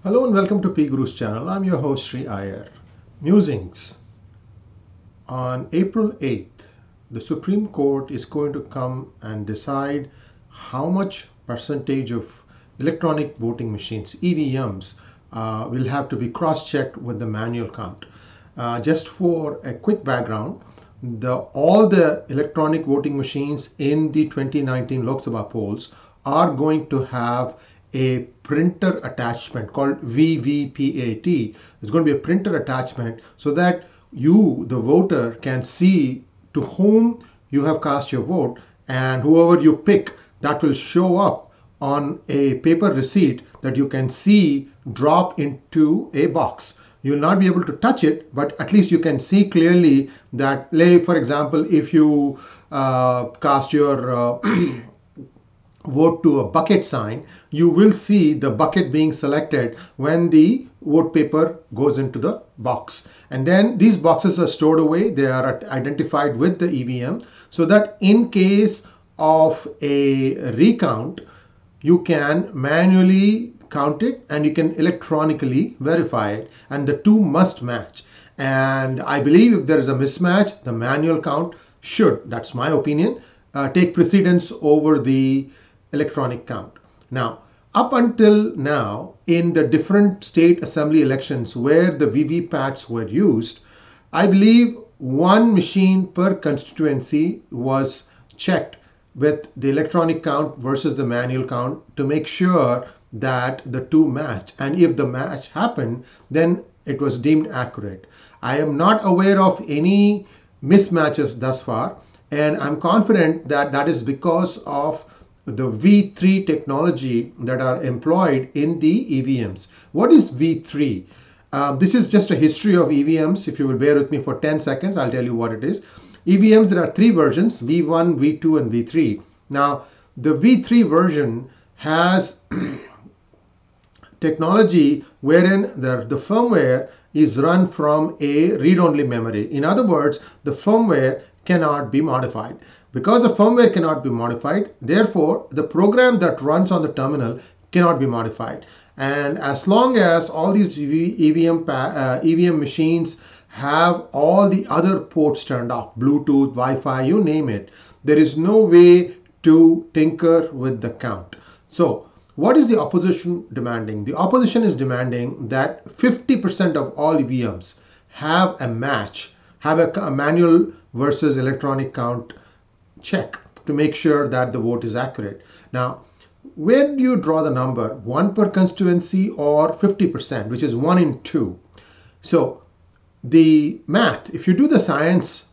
Hello and welcome to PGurus channel. I'm your host Sri Iyer. Musings. On April 8th, the Supreme Court is going to come and decide how much percentage of electronic voting machines, EVMs, will have to be cross-checked with the manual count. Just for a quick background, all the electronic voting machines in the 2019 Lok Sabha polls are going to have a printer attachment called VVPAT. It's going to be a printer attachment so that you, the voter, can see to whom you have cast your vote, and whoever you pick, that will show up on a paper receipt that you can see drop into a box. You'll not be able to touch it, but at least you can see clearly that, for example, if you cast your vote to a bucket sign, you will see the bucket being selected when the vote paper goes into the box. And then these boxes are stored away. They are identified with the EVM so that in case of a recount, you can manually count it and you can electronically verify it, and the two must match. And I believe if there is a mismatch, the manual count should, that's my opinion, take precedence over the electronic count. Now, up until now, in the different state assembly elections where the VVPATs were used, I believe one machine per constituency was checked with the electronic count versus the manual count to make sure that the two match. And if the match happened, then it was deemed accurate. I am not aware of any mismatches thus far, and I'm confident that that is because of the V3 technology that are employed in the EVMs. What is V3? This is just a history of EVMs. If you will bear with me for 10 seconds, I'll tell you what it is. EVMs, there are three versions, V1, V2, and V3. Now, the V3 version has technology wherein the firmware is run from a read-only memory. In other words, the firmware cannot be modified. Because the firmware cannot be modified, therefore, the program that runs on the terminal cannot be modified. And as long as all these EVM machines have all the other ports turned off, Bluetooth, Wi-Fi, you name it, there is no way to tinker with the count. So, what is the opposition demanding? The opposition is demanding that 50% of all EVMs have a match, have a manual versus electronic count check to make sure that the vote is accurate. Now, where do you draw the number? 1 per constituency or 50%, which is 1 in 2. So the math, if you do the science,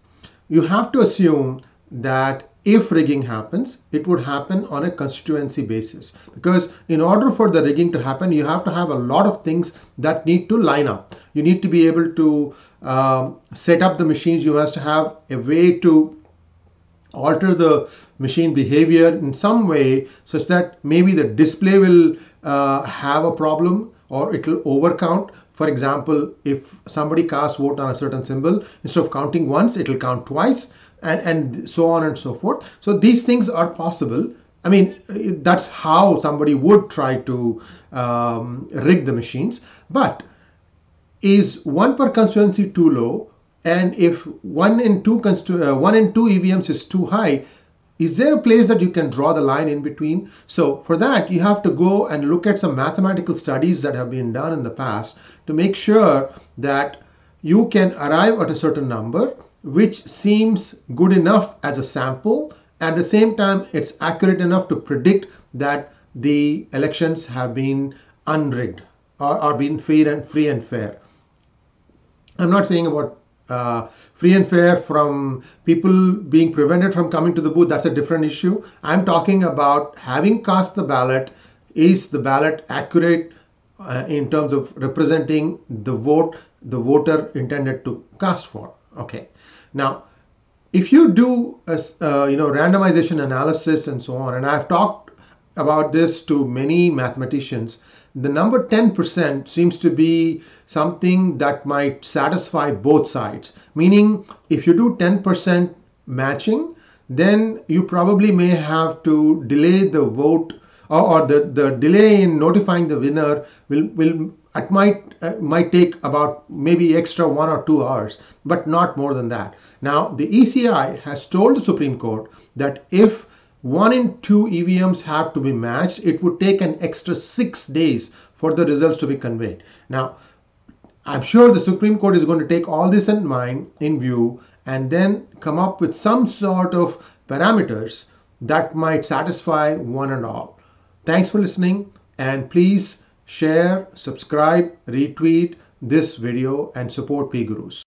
you have to assume that if rigging happens, it would happen on a constituency basis. Because in order for the rigging to happen, you have to have a lot of things that need to line up. You need to be able to set up the machines. You must have a way to alter the machine behavior in some way such that maybe the display will have a problem or it will overcount. For example, if somebody casts vote on a certain symbol, instead of counting once, it will count twice, and so on and so forth. So these things are possible. I mean, that's how somebody would try to rig the machines. But is 1 per constituency too low? And if 1 in 2 EVMs is too high, is there a place that you can draw the line in between? So for that, you have to go and look at some mathematical studies that have been done in the past to make sure that you can arrive at a certain number, which seems good enough as a sample. At the same time, it's accurate enough to predict that the elections have been unrigged or been free and fair. I'm not saying about free and fair from people being prevented from coming to the booth. That's a different issue. I'm talking about having cast the ballot. Is the ballot accurate in terms of representing the vote the voter intended to cast for? Okay. Now, if you do a randomization analysis and so on, and I've talked about this to many mathematicians, the number 10% seems to be something that might satisfy both sides. Meaning, if you do 10% matching, then you probably may have to delay the vote or the delay in notifying the winner might take about maybe extra 1 or 2 hours, but not more than that. Now, the ECI has told the Supreme Court that if 1 in 2 EVMs have to be matched, it would take an extra 6 days for the results to be conveyed. Now, I'm sure the Supreme Court is going to take all this in mind, in view, and then come up with some sort of parameters that might satisfy one and all. Thanks for listening, and please share, subscribe, retweet this video, and support PGurus.